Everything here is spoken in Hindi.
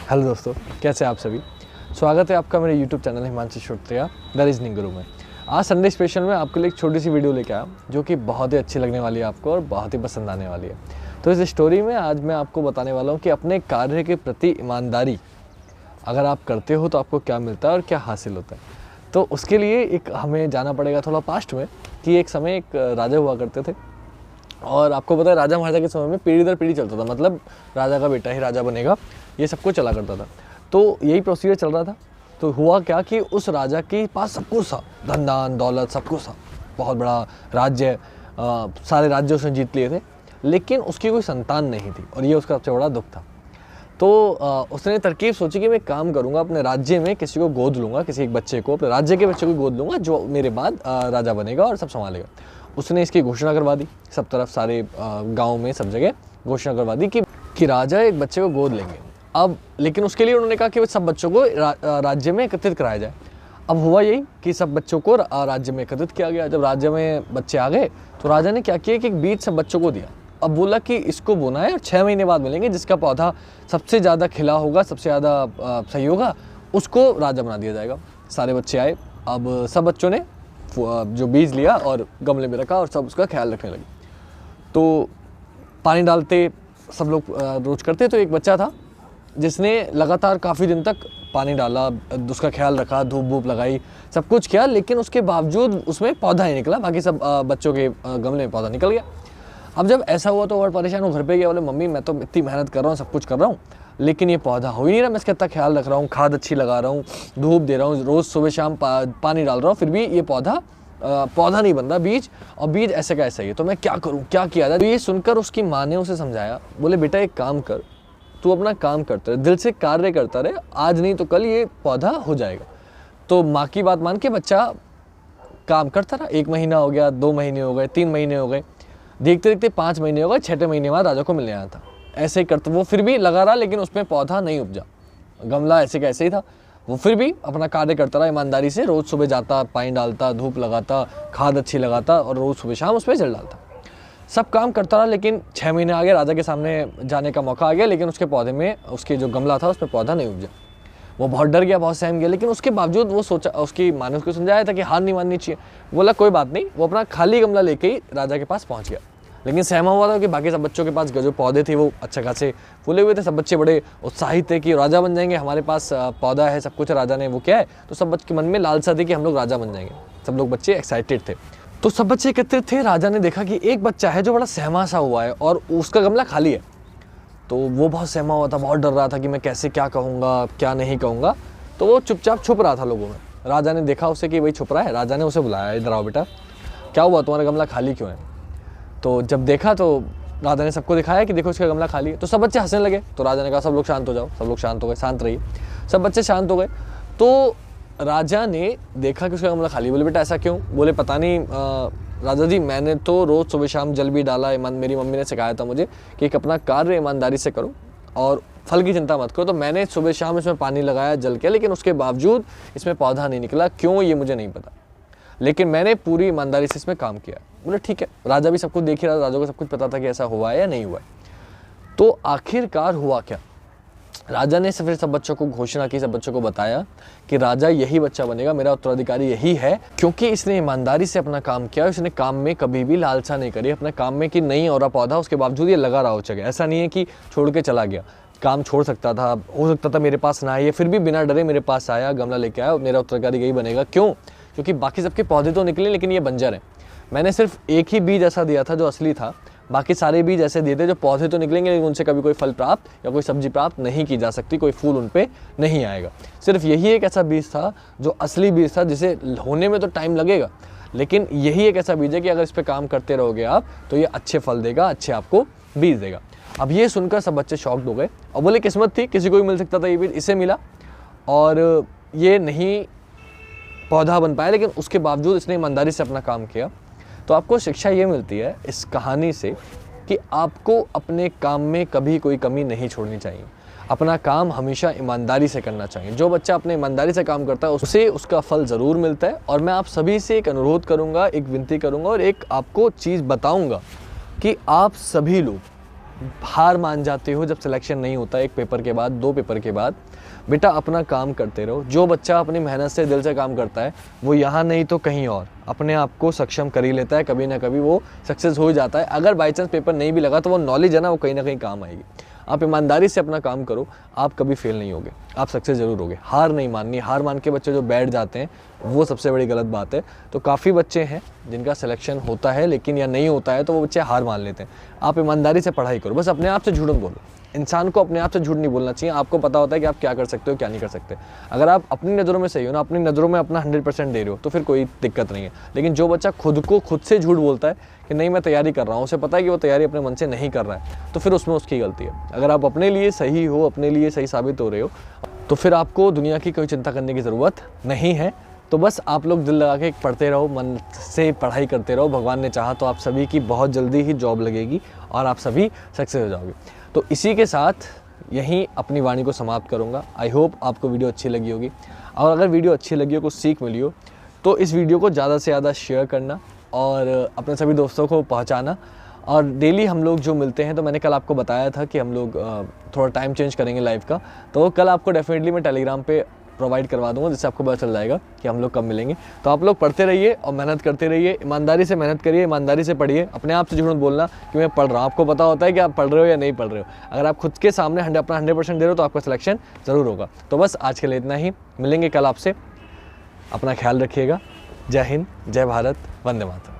हेलो दोस्तों, कैसे आप सभी। स्वागत है आपका मेरे YouTube channel Himanshu Shrotriya the Reasoning Guru में। आज संडे स्पेशल में आपके लिए एक छोटी सी वीडियो लेके आया जो कि बहुत ही अच्छी लगने वाली है आपको और बहुत ही पसंद आने वाली है। तो इस स्टोरी में आज मैं आपको बताने वाला हूँ कि अपने कार्य के प्रति ईमानदारी अगर आप करते हो तो आपको क्या मिलता है और क्या हासिल होता है। तो उसके लिए एक हमें जाना पड़ेगा थोड़ा पास्ट में कि एक समय एक राजा हुआ करते थे और आपको पता है राजा महाराजा के समय में पीढ़ी दर पीढ़ी चलता था, मतलब राजा का बेटा ही राजा बनेगा, ये सब कुछ चला करता था। तो यही प्रोसीजर चल रहा था। तो हुआ क्या कि उस राजा के पास सब कुछ था, धन दान दौलत सब कुछ था, बहुत बड़ा राज्य, सारे राज्य उसने जीत लिए थे, लेकिन उसकी कोई संतान नहीं थी और ये उसका सबसे बड़ा दुख था। तो उसने तरकीब सोची कि मैं काम करूंगा, अपने राज्य में किसी को गोद लूंगा, किसी एक बच्चे को, अपने राज्य के बच्चे को गोद लूंगा जो मेरे बाद राजा बनेगा और सब संभालेगा। उसने इसकी घोषणा करवा दी सब तरफ, सारे गांव में सब जगह घोषणा करवा दी कि राजा एक बच्चे को गोद लेंगे। अब लेकिन उसके लिए उन्होंने कहा कि सब बच्चों को राज्य में एकत्रित कराया जाए। अब हुआ यही कि सब बच्चों को राज्य में एकत्रित किया गया। जब राज्य में बच्चे आ गए तो राजा ने क्या किया कि एक बीज सब बच्चों को दिया। अब बोला कि इसको बोना है और 6 महीने बाद मिलेंगे, जिसका पौधा सबसे ज़्यादा खिला होगा, सबसे ज़्यादा सही होगा, उसको राजा बना दिया जाएगा। सारे बच्चे आए। अब सब बच्चों ने जो बीज लिया और गमले में रखा और सब उसका ख्याल रखने लगे। तो पानी डालते सब लोग रोज करते। तो एक बच्चा था जिसने लगातार काफ़ी दिन तक पानी डाला, उसका ख्याल रखा, धूप वूप लगाई, सब कुछ किया, लेकिन उसके बावजूद उसमें पौधा नहीं निकला। बाकी सब बच्चों के गमले में पौधा निकल गया। अब जब ऐसा हुआ तो और परेशान हो, घर पे गया, बोले मम्मी मैं तो इतनी मेहनत कर रहा हूँ, सब कुछ कर रहा हूँ, लेकिन ये पौधा हो ही नहीं रहा। मैं इसका इतना ख्याल रख रहा हूँ, खाद अच्छी लगा रहा हूँ, धूप दे रहा हूँ, रोज़ सुबह शाम पानी डाल रहा हूँ, फिर भी ये पौधा नहीं बन रहा, बीज और बीज ऐसे का ऐसा ही है। तो मैं क्या करूँ, क्या किया जाए। तो ये सुनकर उसकी माँ ने उसे समझाया, बोले बेटा एक काम कर, तू अपना काम करता रहे, दिल से कार्य करता रहे, आज नहीं तो कल ये पौधा हो जाएगा। तो माँ की बात मान के बच्चा काम करता रहा। 1 महीना हो गया, 2 महीने हो गए, 3 महीने हो गए, देखते देखते 5 महीने हो गए, 6ठे महीने बाद राजा को मिलने आया था। ऐसे ही करते वो फिर भी लगा रहा, लेकिन उसमें पौधा नहीं उपजा, गमला ऐसे का ऐसे ही था। वो फिर भी अपना कार्य करता रहा ईमानदारी से, रोज़ सुबह जाता, पानी डालता, धूप लगाता, खाद अच्छी लगाता और रोज़ सुबह शाम उस पर जल डालता, सब काम करता रहा। लेकिन 6 महीने आ गए, राजा के सामने जाने का मौका आ गया, लेकिन उसके पौधे में, उसके जो गमला था उसमें पौधा नहीं उपजा। वो बहुत डर गया, बहुत सहम गया, लेकिन उसके बावजूद वो सोचा, उसकी माँ ने उसको समझाया था कि हार नहीं माननी चाहिए। बोला कोई बात नहीं। वो अपना खाली गमला लेके ही राजा के पास पहुँच गया, लेकिन सहमा हुआ था कि बाकी सब बच्चों के पास जो पौधे थे वो अच्छे खासे फूले हुए थे। सब बच्चे बड़े उत्साहित थे कि राजा बन जाएंगे, हमारे पास पौधा है, सब कुछ राजा ने वो क्या है। तो सब बच्चे के मन में लालसा थी कि हम लोग राजा बन जाएंगे। सब लोग बच्चे एक्साइटेड थे। तो सब बच्चे एकत्रित थे। राजा ने देखा कि एक बच्चा है जो बड़ा सहमा सा हुआ है और उसका गमला खाली है। तो वो बहुत सहमा हुआ था, बहुत डर रहा था कि मैं कैसे क्या कहूँगा, क्या नहीं कहूँगा। तो वो चुपचाप छुप रहा था लोगों में। राजा ने देखा उसे कि वही छुप रहा है। राजा ने उसे बुलाया, इधर आओ बेटा, क्या हुआ, तुम्हारा गमला खाली क्यों है। तो जब देखा तो राजा ने सबको दिखाया कि देखो इसका गमला खाली है। तो सब बच्चे हंसने लगे। तो राजा ने कहा सब लोग शांत हो जाओ। सब लोग शांत हो गए, शांत रहिए। सब बच्चे शांत हो गए। तो राजा ने देखा कि उसका गमला खाली। बोले बेटा ऐसा क्यों। बोले पता नहीं राजा जी, मैंने तो रोज़ सुबह शाम जल भी डाला, मेरी मम्मी ने सिखाया था मुझे कि एक अपना कार्य ईमानदारी से करो और फल की चिंता मत करो। तो मैंने सुबह शाम इसमें पानी लगाया, जल किया, लेकिन उसके बावजूद इसमें पौधा नहीं निकला, क्यों ये मुझे नहीं पता, लेकिन मैंने पूरी ईमानदारी से इसमें काम किया। बोले ठीक है। राजा भी सब कुछ देख ही रहा था, राजा को सब कुछ पता था कि ऐसा हुआ है या नहीं हुआ है। तो आखिरकार हुआ क्या, राजा ने फिर सब बच्चों को घोषणा की, सब बच्चों को बताया कि राजा यही बच्चा बनेगा, मेरा उत्तराधिकारी यही है, क्योंकि इसने ईमानदारी से अपना काम किया, इसने काम में कभी भी लालसा नहीं करी, अपने काम में कि नहीं हो रहा पौधा, उसके बावजूद ये लगा रहा हो जगह। ऐसा नहीं है कि छोड़ के चला गया, काम छोड़ सकता था, हो सकता था मेरे पास ना आए, फिर भी बिना डरे मेरे पास आया, गमला लेके आया, मेरा उत्तराधिकारी यही बनेगा। क्यों, क्योंकि बाकी सबके पौधे तो निकले लेकिन ये बंजर है। मैंने सिर्फ एक ही बीज ऐसा दिया था जो असली था, बाकी सारे बीज ऐसे दिए थे जो पौधे तो निकलेंगे लेकिन उनसे कभी कोई फल प्राप्त या कोई सब्जी प्राप्त नहीं की जा सकती, कोई फूल उन पे नहीं आएगा। सिर्फ यही एक ऐसा बीज था जो असली बीज था, जिसे होने में तो टाइम लगेगा, लेकिन यही एक ऐसा बीज है कि अगर इस पर काम करते रहोगे आप तो ये अच्छे फल देगा, अच्छे आपको बीज देगा। अब ये सुनकर सब बच्चे शॉक्ड हो गए और बोले किस्मत थी, किसी को भी मिल सकता था ये बीज, इसे मिला और ये नहीं पौधा बन पाया, लेकिन उसके बावजूद इसने ईमानदारी से अपना काम किया। तो आपको शिक्षा ये मिलती है इस कहानी से कि आपको अपने काम में कभी कोई कमी नहीं छोड़नी चाहिए, अपना काम हमेशा ईमानदारी से करना चाहिए। जो बच्चा अपने ईमानदारी से काम करता है उसे उसका फल ज़रूर मिलता है। और मैं आप सभी से एक अनुरोध करूँगा, एक विनती करूँगा और एक आपको चीज़ बताऊँगा कि आप सभी लोग हार मान जाते हो जब सिलेक्शन नहीं होता, एक पेपर के बाद, 2 पेपर के बाद, बेटा अपना काम करते रहो। जो बच्चा अपनी मेहनत से दिल से काम करता है वो यहाँ नहीं तो कहीं और अपने आप को सक्षम कर ही लेता है, कभी ना कभी वो सक्सेस हो जाता है। अगर बाई चांस पेपर नहीं भी लगा तो वो नॉलेज है ना, वो कहीं ना कहीं काम आएगी। आप ईमानदारी से अपना काम करो, आप कभी फेल नहीं होगे, आप सक्सेस ज़रूर होगे। हार नहीं माननी, हार मान के बच्चे जो बैठ जाते हैं वो सबसे बड़ी गलत बात है। तो काफ़ी बच्चे हैं जिनका सिलेक्शन होता है लेकिन या नहीं होता है तो वो बच्चे हार मान लेते हैं। आप ईमानदारी से पढ़ाई करो, बस अपने आप से झूठ मत बोलो। इंसान को अपने आप से झूठ नहीं बोलना चाहिए। आपको पता होता है कि आप क्या कर सकते हो, क्या नहीं कर सकते। अगर आप अपनी नज़रों में सही हो ना, अपनी नज़रों में अपना 100% दे रहे हो तो फिर कोई दिक्कत नहीं है। लेकिन जो बच्चा खुद से झूठ बोलता है कि नहीं मैं तैयारी कर रहा हूँ, उसे पता है कि वो तैयारी अपने मन से नहीं कर रहा है, तो फिर उसमें उसकी गलती है। अगर आप अपने लिए सही हो, अपने लिए सही साबित हो रहे हो, तो फिर आपको दुनिया की कोई चिंता करने की ज़रूरत नहीं है। तो बस आप लोग दिल लगा के पढ़ते रहो, मन से पढ़ाई करते रहो। भगवान ने चाहा तो आप सभी की बहुत जल्दी ही जॉब लगेगी और आप सभी सक्सेस हो जाओगे। तो इसी के साथ यहीं अपनी वाणी को समाप्त करूंगा। आई होप आपको वीडियो अच्छी लगी होगी, और अगर वीडियो अच्छी लगी हो, कुछ सीख मिली हो, तो इस वीडियो को ज़्यादा से ज़्यादा शेयर करना और अपने सभी दोस्तों को पहुंचाना। और डेली हम लोग जो मिलते हैं, तो मैंने कल आपको बताया था कि हम लोग थोड़ा टाइम चेंज करेंगे लाइव का, तो कल आपको डेफिनेटली मैं टेलीग्राम पे प्रोवाइड करवा दूंगा, जिससे आपको पता चल जाएगा कि हम लोग कब मिलेंगे। तो आप लोग पढ़ते रहिए और मेहनत करते रहिए, ईमानदारी से मेहनत करिए, ईमानदारी से पढ़िए। अपने आप से झूठ मत बोलना कि मैं पढ़ रहा हूँ। आपको पता होता है कि आप पढ़ रहे हो या नहीं पढ़ रहे हो। अगर आप खुद के सामने अपना 100% दे रहे हो तो आपका सिलेक्शन ज़रूर होगा। तो बस आज के लिए इतना ही, मिलेंगे कल आपसे। अपना ख्याल रखिएगा। जय हिंद, जय भारत, वंदे मातरम।